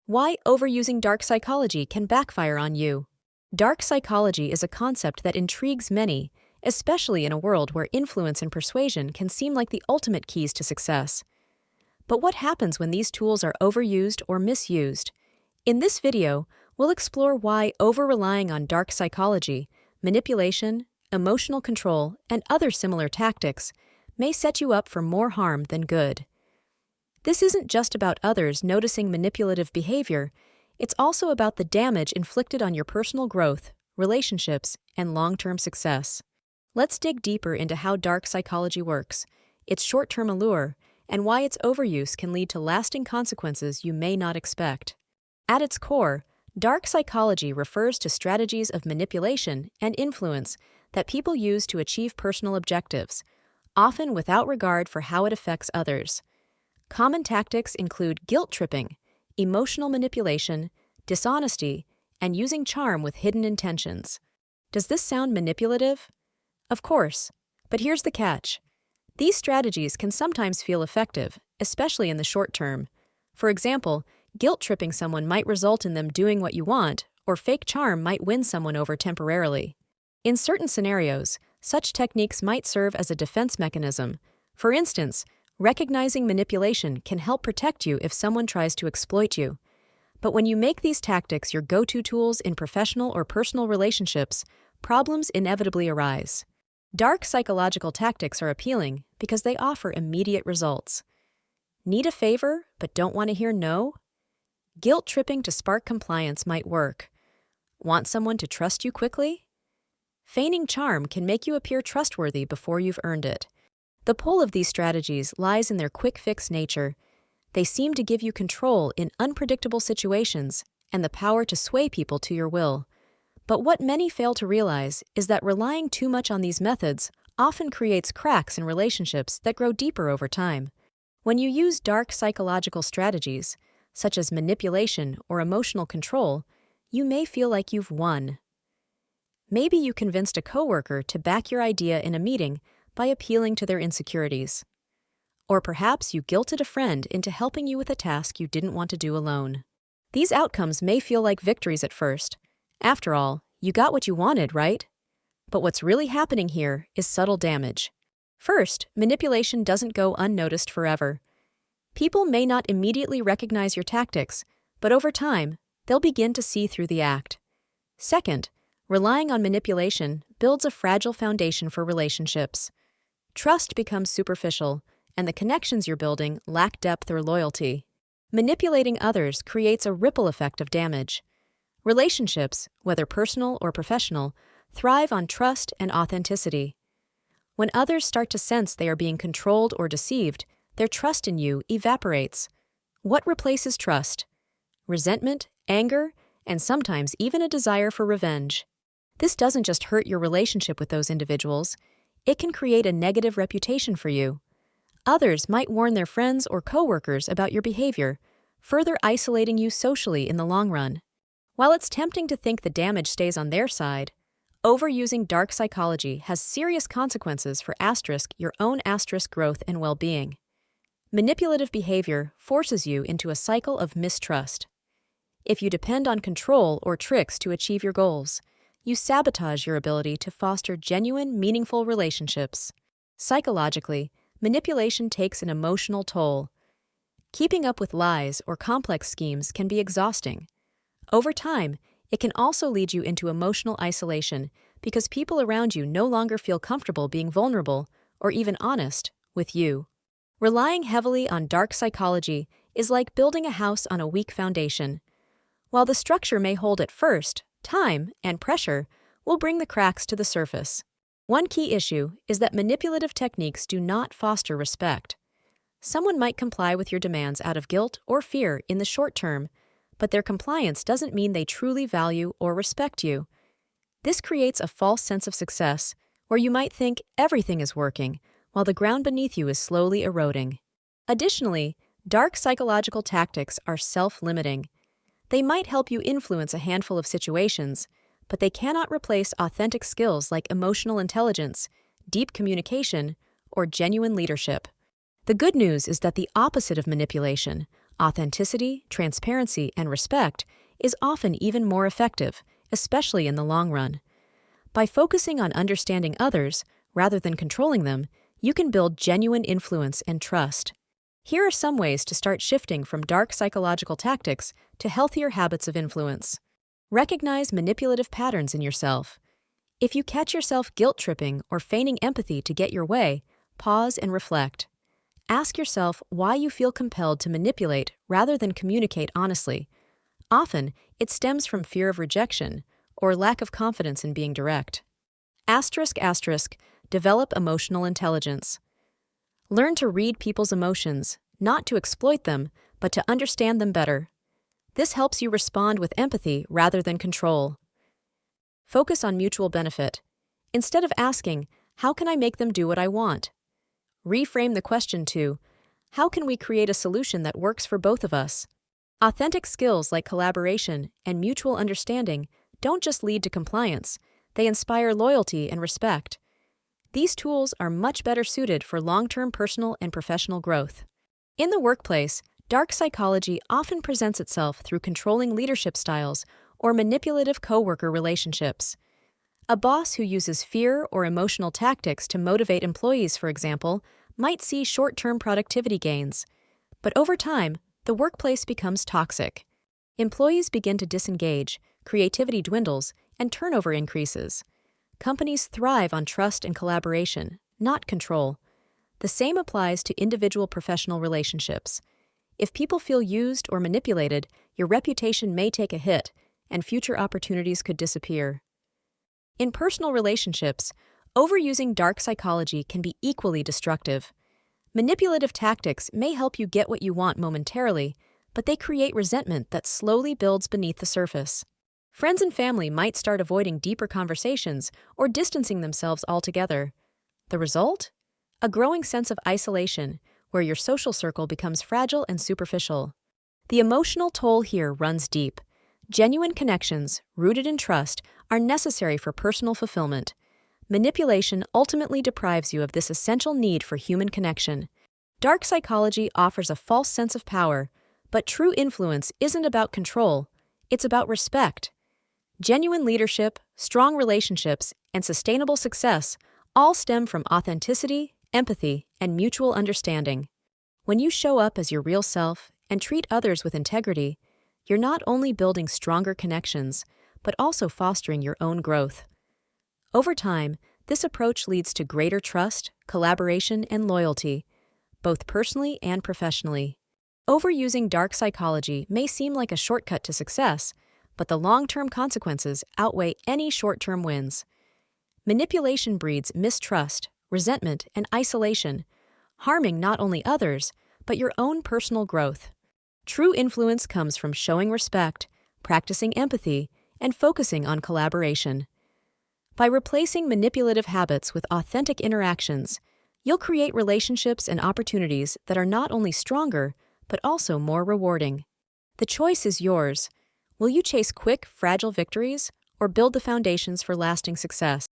Why overusing dark psychology can backfire on you. Dark psychology is a concept that intrigues many, especially in a world where influence and persuasion can seem like the ultimate keys to success. But what happens when these tools are overused or misused? In this video, we'll explore why over-relying on dark psychology, manipulation, emotional control, and other similar tactics may set you up for more harm than good. This isn't just about others noticing manipulative behavior, it's also about the damage inflicted on your personal growth, relationships, and long-term success. Let's dig deeper into how dark psychology works, its short-term allure, and why its overuse can lead to lasting consequences you may not expect. At its core, dark psychology refers to strategies of manipulation and influence that people use to achieve personal objectives, often without regard for how it affects others. Common tactics include guilt-tripping, emotional manipulation, dishonesty, and using charm with hidden intentions. Does this sound manipulative? Of course, but here's the catch. These strategies can sometimes feel effective, especially in the short term. For example, guilt-tripping someone might result in them doing what you want, or fake charm might win someone over temporarily. In certain scenarios, such techniques might serve as a defense mechanism. For instance, recognizing manipulation can help protect you if someone tries to exploit you. But when you make these tactics your go-to tools in professional or personal relationships, problems inevitably arise. Dark psychological tactics are appealing because they offer immediate results. Need a favor but don't want to hear no? Guilt-tripping to spark compliance might work. Want someone to trust you quickly? Feigning charm can make you appear trustworthy before you've earned it. The pull of these strategies lies in their quick-fix nature. They seem to give you control in unpredictable situations and the power to sway people to your will. But what many fail to realize is that relying too much on these methods often creates cracks in relationships that grow deeper over time. When you use dark psychological strategies, such as manipulation or emotional control, you may feel like you've won. Maybe you convinced a coworker to back your idea in a meeting by appealing to their insecurities. Or perhaps you guilted a friend into helping you with a task you didn't want to do alone. These outcomes may feel like victories at first. After all, you got what you wanted, right? But what's really happening here is subtle damage. First, manipulation doesn't go unnoticed forever. People may not immediately recognize your tactics, but over time, they'll begin to see through the act. Second, relying on manipulation builds a fragile foundation for relationships. Trust becomes superficial, and the connections you're building lack depth or loyalty. Manipulating others creates a ripple effect of damage. Relationships, whether personal or professional, thrive on trust and authenticity. When others start to sense they are being controlled or deceived, their trust in you evaporates. What replaces trust? Resentment, anger, and sometimes even a desire for revenge. This doesn't just hurt your relationship with those individuals, it can create a negative reputation for you. Others might warn their friends or coworkers about your behavior, further isolating you socially in the long run. While it's tempting to think the damage stays on their side, overusing dark psychology has serious consequences for your own growth and well-being. Manipulative behavior forces you into a cycle of mistrust. If you depend on control or tricks to achieve your goals, you sabotage your ability to foster genuine, meaningful relationships. Psychologically, manipulation takes an emotional toll. Keeping up with lies or complex schemes can be exhausting. Over time, it can also lead you into emotional isolation because people around you no longer feel comfortable being vulnerable or even honest with you. Relying heavily on dark psychology is like building a house on a weak foundation. While the structure may hold at first, time and pressure will bring the cracks to the surface. One key issue is that manipulative techniques do not foster respect. Someone might comply with your demands out of guilt or fear in the short term, but their compliance doesn't mean they truly value or respect you. This creates a false sense of success, where you might think everything is working, while the ground beneath you is slowly eroding. Additionally, dark psychological tactics are self-limiting. They might help you influence a handful of situations, but they cannot replace authentic skills like emotional intelligence, deep communication, or genuine leadership. The good news is that the opposite of manipulation, authenticity, transparency, and respect is often even more effective, especially in the long run. By focusing on understanding others, rather than controlling them, you can build genuine influence and trust. Here are some ways to start shifting from dark psychological tactics to healthier habits of influence. Recognize manipulative patterns in yourself. If you catch yourself guilt-tripping or feigning empathy to get your way, pause and reflect. Ask yourself why you feel compelled to manipulate rather than communicate honestly. Often, it stems from fear of rejection or lack of confidence in being direct. ***, develop emotional intelligence. Learn to read people's emotions, not to exploit them, but to understand them better. This helps you respond with empathy rather than control. Focus on mutual benefit. Instead of asking, "How can I make them do what I want?" reframe the question to, "How can we create a solution that works for both of us?" Authentic skills like collaboration and mutual understanding don't just lead to compliance, they inspire loyalty and respect. These tools are much better suited for long-term personal and professional growth. In the workplace, dark psychology often presents itself through controlling leadership styles or manipulative coworker relationships. A boss who uses fear or emotional tactics to motivate employees, for example, might see short-term productivity gains. But over time, the workplace becomes toxic. Employees begin to disengage, creativity dwindles, and turnover increases. Companies thrive on trust and collaboration, not control. The same applies to individual professional relationships. If people feel used or manipulated, your reputation may take a hit, and future opportunities could disappear. In personal relationships, overusing dark psychology can be equally destructive. Manipulative tactics may help you get what you want momentarily, but they create resentment that slowly builds beneath the surface. Friends and family might start avoiding deeper conversations or distancing themselves altogether. The result? A growing sense of isolation, where your social circle becomes fragile and superficial. The emotional toll here runs deep. Genuine connections, rooted in trust, are necessary for personal fulfillment. Manipulation ultimately deprives you of this essential need for human connection. Dark psychology offers a false sense of power, but true influence isn't about control, it's about respect. Genuine leadership, strong relationships, and sustainable success all stem from authenticity, empathy, and mutual understanding. When you show up as your real self and treat others with integrity, you're not only building stronger connections, but also fostering your own growth. Over time, this approach leads to greater trust, collaboration, and loyalty, both personally and professionally. Overusing dark psychology may seem like a shortcut to success, but the long-term consequences outweigh any short-term wins. Manipulation breeds mistrust, resentment, and isolation, harming not only others, but your own personal growth. True influence comes from showing respect, practicing empathy, and focusing on collaboration. By replacing manipulative habits with authentic interactions, you'll create relationships and opportunities that are not only stronger, but also more rewarding. The choice is yours. Will you chase quick, fragile victories, or build the foundations for lasting success?